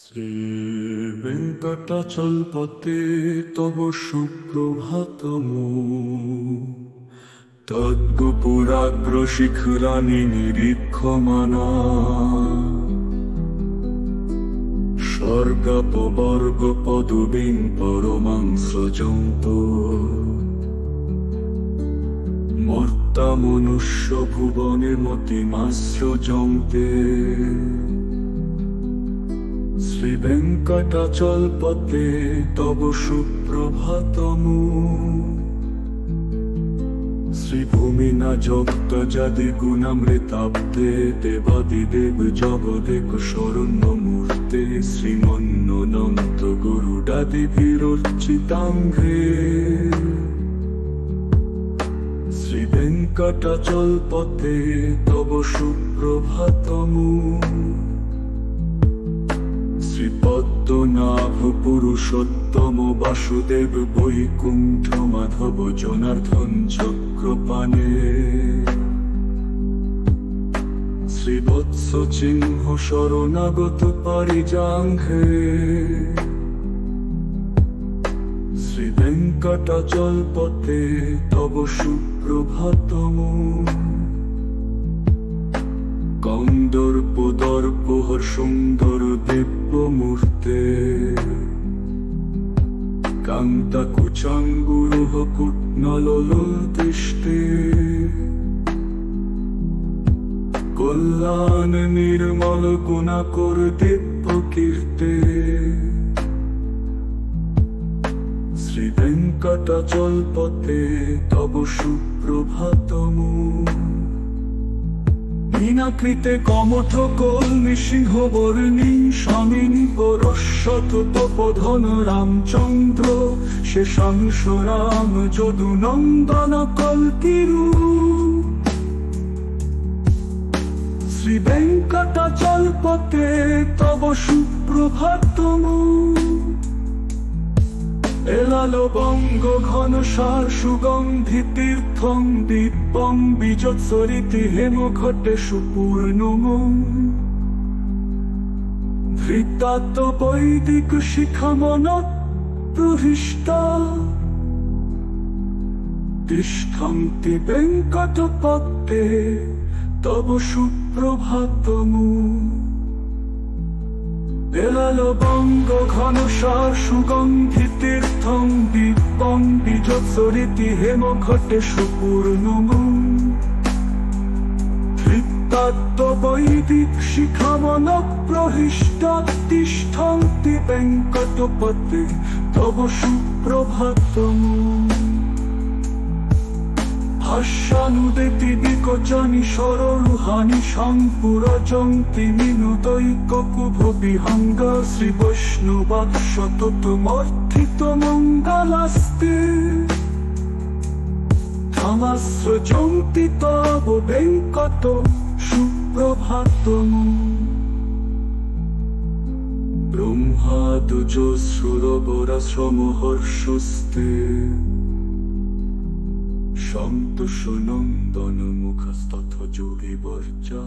শ্রীবেঙ্কটাচলপতে তব সুপ্রভাতমু তদ্গুপুরাগ্র শিখরানি নিরীক্ষমানা স্বর্গাপবর্গ পদবীং পরমাং সৃজন্ত মর্তা মনুষ্য ভুবনে মতিমাশ্রজন্তে শ্রীবেঙ্কটাচলপতে তব সুপ্রভাতমু শ্রীভূমিনা জগত যাদি গুণামৃতাব্দে দেবাদিদেব জগদেক শরণ্য মূর্তে শ্রীমন্নন্ত গরুডাদিভিরর্চিতাঙ্ঘ্রে শ্রীবেঙ্কটাচলপতে তব সুপ্রভাতমু শ্রীপদ্মনাভ পুরুষোত্তম বাসুদেব বৈকুণ্ঠ মাধব জনার্দন চক্রপাণে শ্রীবৎস চিহ্ন শরণাগত পারিজাঙ্ঘে শ্রীবেঙ্কটাচলপতে তব সুপ্রভাতমু কন্দর্প দর্পহর সুন্দর দিব্য মূর্তে কান্তা কুচাঙ্গুরুহ কুট্নলতিষ্ঠে কল্যাণ নির্মল গুণাকর দিব্য কীর্তে শ্রীবেঙ্কটাচলপতে তব সুপ্রভাতমু মীনাকৃতে কমঠ কলমি সিংহ বর্ণী স্বামিনী পরশ্বত তপোধন রামচন্দ্র শেষাংশ রাম যদু নন্দন কল্কিরু শ্রীবেঙ্কটাচলপতে তব সুপ্রভাতমু এলালো বঙ্গ ঘনসার সুগন্ধি তীর্থং দিব্যং বীজৎসরিতি হেমঘটে সুপূর্ণমু ধৃতাত্ম বৈদিক শিখামনত প্রহিষ্টা তিষ্ঠন্তি বেঙ্কটপতে তব সুপ্রভাতমু এলালো বঙ্গ ঘনসার সুগন্ধি তীর্থং দিব্যং বীজৎসরিতি হেমঘটে সুপূর্ণমু ধৃতাত্ম বৈদিক শিখামনক প্রহিষ্টা তিষ্ঠন্তি বেঙ্কটপতে তব সুপ্রভাতমু হাস্যানুদেতি বিকচানি সররুহানি সংপুরজন্তি মিনুদৈক কুভ বিহঙ্গ শ্রী বৈষ্ণবাৎসতমর্থিত মঙ্গলাস্তে ধামাশ্রজন্তি তব বেঙ্কট সুপ্রভাতমু ব্রহ্মাদুজসুরবরাশ্রমহর্ষস্তে সন্তোষ নন্দন মুখস্তথ যোগী বর্জা